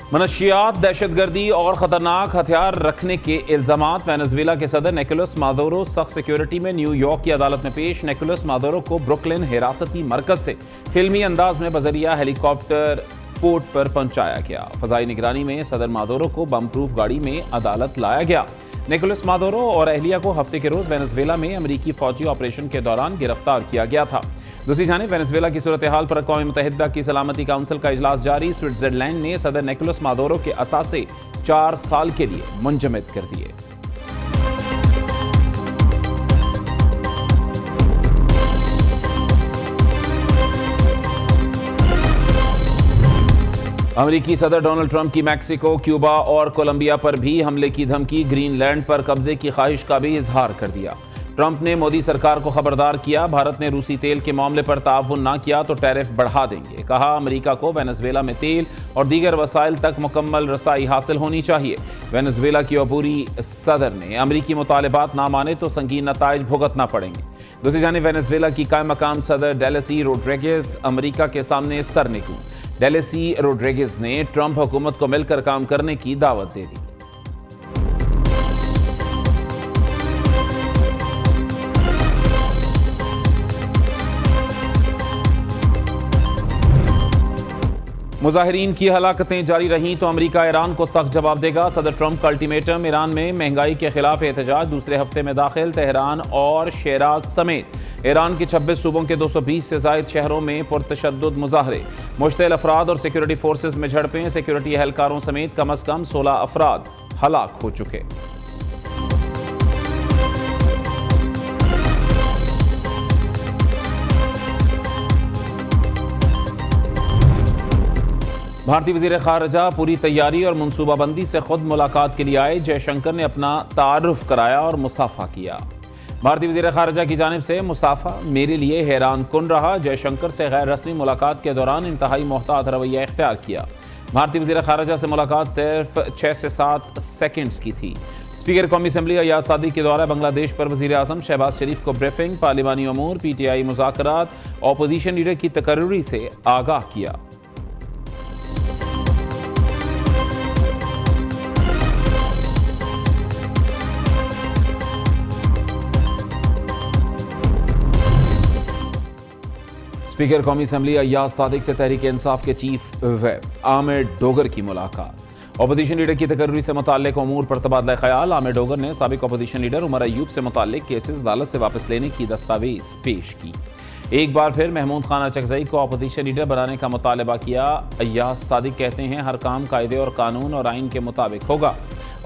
मनशियात, दहशतगर्दी और खतरनाक हथियार रखने के इल्जामात। वेनेजुएला के सदर निकोलस मादुरो सख्त सिक्योरिटी में न्यूयॉर्क की अदालत में पेश। निकोलस मादुरो को ब्रुकलिन हिरासती मरकज से फिल्मी अंदाज में बजरिया हेलीकॉप्टर पोर्ट पर पहुंचाया गया। फजाई निगरानी में सदर मादुरो को बम प्रूफ गाड़ी में अदालत लाया गया। निकोलस मादुरो और अहलिया को हफ्ते के रोज वेनेजुएला में अमरीकी फौजी ऑपरेशन के दौरान गिरफ्तार किया गया था। दूसरी जानिब वेनेजुएला की सूरत हाल पर अक़वाम मुत्तहिदा की सलामती काउंसिल का इजलास जारी। स्विट्जरलैंड ने सदर निकोलस मादुरो के असासे 4 साल के लिए मुंजमद कर दिए। अमेरिकी सदर डोनाल्ड ट्रंप की मैक्सिको, क्यूबा और कोलंबिया पर भी हमले की धमकी। ग्रीनलैंड पर कब्जे की ख्वाहिश का भी इजहार कर दिया। ट्रंप ने मोदी सरकार को खबरदार किया, भारत ने रूसी तेल के मामले पर ताउन ना किया तो टैरिफ बढ़ा देंगे। कहा, अमेरिका को वेनेजुएला में तेल और दीगर वसाइल तक मुकम्मल रसाई हासिल होनी चाहिए। वेनेजुएला की अबूरी सदर ने अमेरिकी मुतालिबात ना माने तो संगीन नताइज भुगतना पड़ेंगे। दूसरी जानिब वेनेजुएला की कायम मकाम सदर डेलेसी रोड्रिगेज अमेरिका के सामने सर निकली। डेलेसी रोड्रिगेज ने ट्रंप हुकूमत को मिलकर काम करने की दावत दे दी। मुजाहिरीन की हलाकतें जारी रहीं तो अमेरिका ईरान को सख्त जवाब देगा। सदर ट्रंप का अल्टीमेटम। ईरान में महंगाई के खिलाफ एहतजाज दूसरे हफ्ते में दाखिल। तेहरान और शेराज समेत ईरान के 26 सूबों के 220 से जायद शहरों में पुरतशद्दुद मुजाहरे। मुश्तिल अफराद और सिक्योरिटी फोर्सेज में झड़पें। सिक्योरिटी एहलकारों समेत कम अज कम 16 अफराद हलाक हो चुके। भारतीय वज़ीर ख़ारिजा पूरी तैयारी और मनसूबाबंदी से खुद मुलाकात के लिए आए। जयशंकर ने अपना तारुफ कराया और मुसाफा किया। भारतीय वज़ीर ख़ारिजा की जानिब से मुसाफा मेरे लिए हैरान कुन रहा। जयशंकर से गैर रस्मी मुलाकात के दौरान इंतहाई मोहतात रवैया इख्तियार किया। भारतीय वज़ीर ख़ारिजा से मुलाकात सिर्फ 6 से 7 सेकेंड्स की थी। स्पीकर कौमी असम्बली अय्याज सादिक के द्वारा बांग्लादेश पर वज़ीर आज़म शहबाज शरीफ को ब्रीफिंग। पार्लिमानी अमूर, PTI मुज़ाकरात, अपोजिशन लीडर की तकर्री से आगाह किया। स्पीकर कौमी असम्बली अय्याज सादिक से तहरीक इंसाफ के चीफ व्हिप आमिर डोगर की मुलाकात। अपोजिशन लीडर की तकर्री से मुताल्लिक अमूर पर तबादला ख्याल। आमिर डोगर ने साबिक अपोजिशन लीडर उमर अयूब से मुताल्लिक केसेस अदालत से वापस लेने की दस्तावेज पेश की। एक बार फिर महमूद खान अचकज़ई को अपोजिशन लीडर बनाने का मुतालबा किया। अय्याज सादिक कहते हैं हर काम कायदे और कानून और आइन के मुताबिक होगा।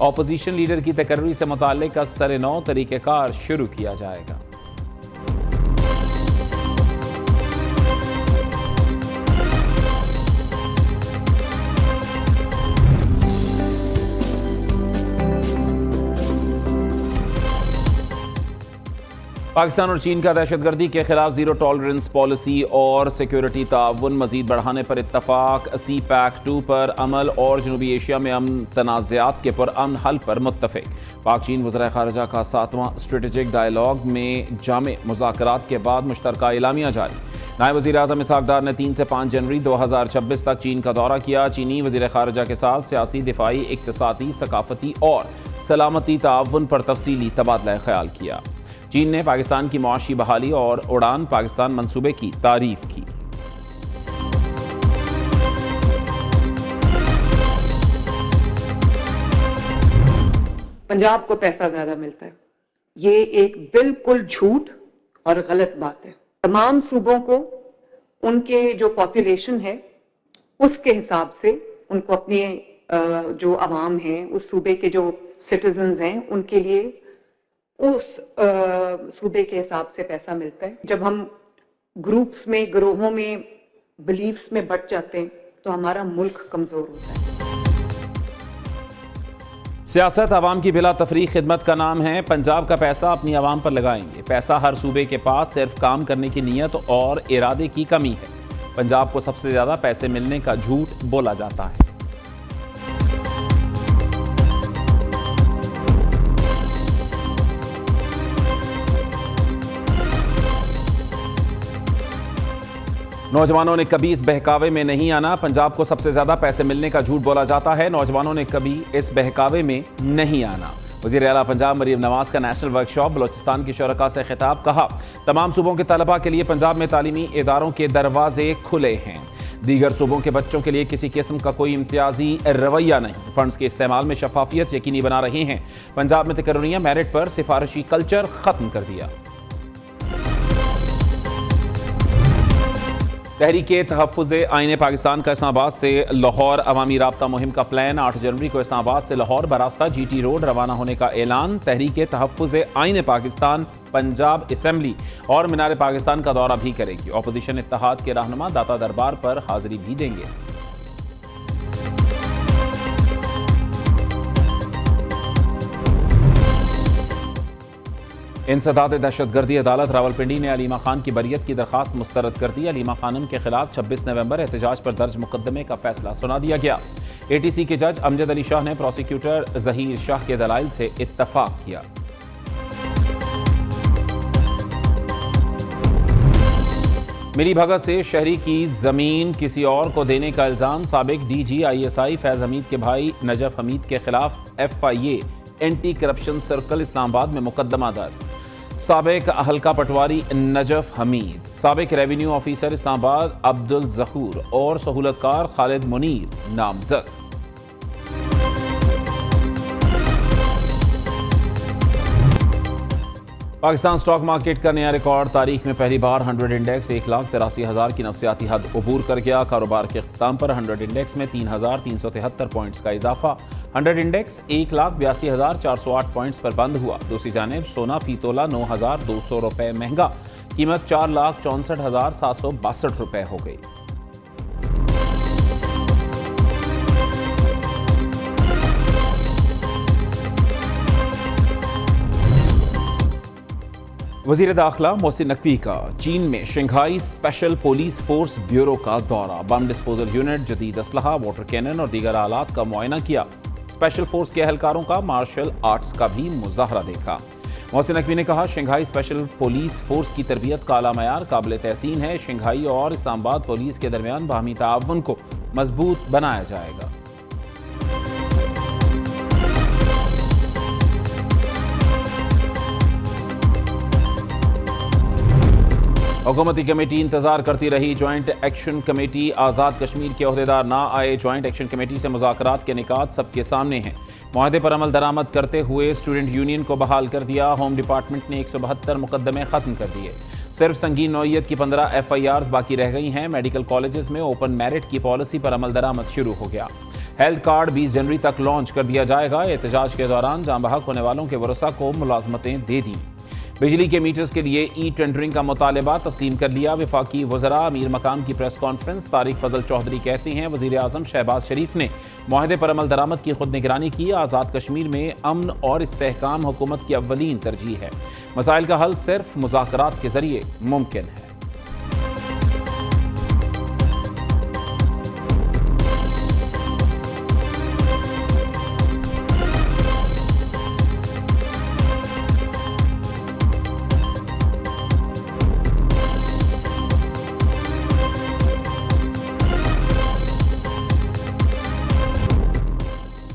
अपोजिशन लीडर की तकर्री से मुताल्लिक असर नौ तरीक़ेकार शुरू किया जाएगा। पाकिस्तान और चीन का दहशतगर्दी के खिलाफ जीरो टॉलरेंस पॉलिसी और सिक्योरिटी ताउन मजीद बढ़ाने पर इत्तफाक। CPAC-2 पर अमल और जनूबी एशिया में अमन तनाज़ात के पुरअमन हल पर मुत्तफ़िक। पाक चीन वज़ीर ख़ारिजा का 7वां स्ट्रेटेजिक डायलॉग में जामे मुज़ाकरात के बाद मुश्तरका एलामिया जारी। नायब वज़ीर आज़म इसहाक़ डार ने 3 से 5 जनवरी 2026 तक चीन का दौरा किया। चीनी वज़ीर ख़ारिजा के साथ सियासी, दिफाई, इक़्तिसादी, सकाफ़ती और सलामती ताउन पर तफसीली तबादला ख्याल किया। चीन ने पाकिस्तान की मुआशी बहाली और उड़ान पाकिस्तान मंसूबे की तारीफ की। पंजाब को पैसा ज्यादा मिलता है, ये एक बिल्कुल झूठ और गलत बात है। तमाम सूबों को उनके जो पॉपुलेशन है उसके हिसाब से उनको अपने जो अवाम है उस सूबे के जो सिटीजन्स हैं उनके लिए उस सूबे के हिसाब से पैसा मिलता है। जब हम ग्रुप्स में, ग्रोहों में, बिलीफ्स में बट जाते हैं तो हमारा मुल्क कमजोर होता है। सियासत आवाम की बिला तफरीक खिदमत का नाम है। पंजाब का पैसा अपनी आवाम पर लगाएंगे। पैसा हर सूबे के पास सिर्फ काम करने की नीयत और इरादे की कमी है। पंजाब को सबसे ज्यादा पैसे मिलने का झूठ बोला जाता है। नौजवानों ने कभी इस बहकावे में नहीं आना, पंजाब को सबसे ज्यादा पैसे मिलने का झूठ बोला जाता है। नौजवानों ने कभी इस बहकावे में नहीं आना। वज़ीर आला पंजाब मरीम नवाज का नेशनल वर्कशॉप बलोचिस्तान की शुरका से खिताब। कहा, तमाम सूबों के तलबा के लिए पंजाब में तालीमी इदारों के दरवाजे खुले हैं। दीगर सूबों के बच्चों के लिए किसी किस्म का कोई इम्तियाजी रवैया नहीं। फंड्स के इस्तेमाल में शफाफियत यकीनी बना रहे हैं। पंजाब में तकर्रुनिया मेरिट पर सिफारिशी कल्चर खत्म कर दिया। तहरीके तहफ़्फ़ुज़े आईने पाकिस्तान का इस्लामाबाद से लाहौर अवामी राब्ता मुहिम का प्लान। 8 जनवरी को इस्लामाबाद से लाहौर बरास्ता GT रोड रवाना होने का ऐलान। तहरीके तहफ़्फ़ुज़े आईने पाकिस्तान पंजाब असेंबली और मीनार पाकिस्तान का दौरा भी करेगी। अपोजिशन इत्तेहाद के रहनुमा दाता दरबार पर हाजिरी भी देंगे। इंसदाद दहशतगर्दी अदालत रावलपिंडी ने अलीमा खान की बरियत की दरखास्त मुस्तरद कर दी। अलीमा खानम के खिलाफ 26 नवंबर एहतजाज पर दर्ज मुकदमे का फैसला सुना दिया गया। ATC के जज अमजद अली शाह ने प्रोसिक्यूटर जहीर शाह के दलाइल से इत्तफाक किया। मिली भगत से शहरी की जमीन किसी और को देने का इल्जाम। साबिक DG ISI फैज हमीद के भाई नजफ हमीद के खिलाफ FIA anti corruption circle Islamabad में मुकदमा दर्ज। साबिक हल्का पटवारी नजफ हमीद, साबिक रेवेन्यू ऑफिसर इस्लामाबाद अब्दुल जहूर और सहूलतकार खालिद मुनीर नामजद। पाकिस्तान स्टॉक मार्केट का नया रिकॉर्ड। तारीख में पहली बार 100 इंडेक्स 1,83,000 की नफसियाती हद अबूर कर गया। कारोबार के अख्ताम पर 100 इंडेक्स में 3,373 पॉइंट्स का इजाफा। 100 इंडेक्स 1,82,408 पॉइंट्स पर बंद हुआ। दूसरी जानिब सोना फी तोला 9,200 रुपए महंगा, कीमत 4,64,762 रुपए हो गई। वजीर दाखिला मोहसिन नकवी का चीन में Shanghai special police force bureau का दौरा। बम डिस्पोजल यूनिट, जदीद असलहा, वाटर कैनन और दीगर आलात का मुआयना किया। स्पेशल फोर्स के एहलकारों का मार्शल आर्ट्स का भी मुजाहरा देखा। मोहसिन नकवी ने कहा, शंघाई स्पेशल पुलिस फोर्स की तरबियत का आला मयार काबिल तहसीन है। शंघाई और इस्लामाबाद पुलिस के दरमियान बाहमी ताअवुन को मजबूत बनाया जाएगा। हुकूमती कमेटी इंतजार करती रही। Joint action committee Azad Kashmir के ओहदेदार ना आए। ज्वाइंट एक्शन कमेटी से मुज़ाकरात के निकात सबके सामने हैं। मुआहदे पर अमल दरामद करते हुए स्टूडेंट यूनियन को बहाल कर दिया। होम डिपार्टमेंट ने 172 मुकदमे खत्म कर दिए। सिर्फ संगीन नौइयत की 15 FIRs बाकी रह गई हैं। मेडिकल कॉलेजेस में ओपन मेरिट की पॉलिसी पर अमल दरामद शुरू हो गया। हेल्थ कार्ड 20 जनवरी तक लॉन्च कर दिया जाएगा। एहतजाज के दौरान जाँ बहक होने वालों के वरसा को मुलाजमतें दे दी। बिजली के मीटर्स के लिए टेंडरिंग का मुतालबा तस्लीम कर लिया। वफाकी वज़रा अमीर मकाम की प्रेस कॉन्फ्रेंस। तारिक फजल चौधरी कहते हैं, वज़ीर आज़म शहबाज शरीफ ने मुआहदे पर अमल दरामद की खुद निगरानी की। आज़ाद कश्मीर में अमन और इस्तेहकाम हुकूमत की अव्वलीन तरजीह है। मसाइल का हल सिर्फ मुज़ाकरात के जरिए मुमकिन है।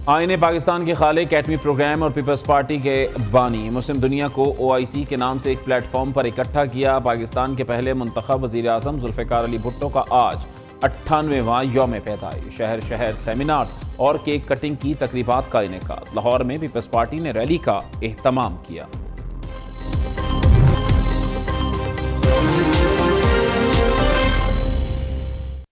आईने पाकिस्तान के खालिक, एटमी प्रोग्राम और पीपल्स पार्टी के बानी मुस्लिम दुनिया को OIC के नाम से एक प्लेटफॉर्म पर इकट्ठा किया। पाकिस्तान के पहले मुंतखब वज़ीर आज़म जुल्फ़िकार अली भुट्टो का आज 98वां यौम पैदाइश। शहर शहर सेमिनार्स और केक कटिंग की तकरीबात का इनेकाद। लाहौर में पीपल्स पार्टी ने रैली का एहतमाम किया।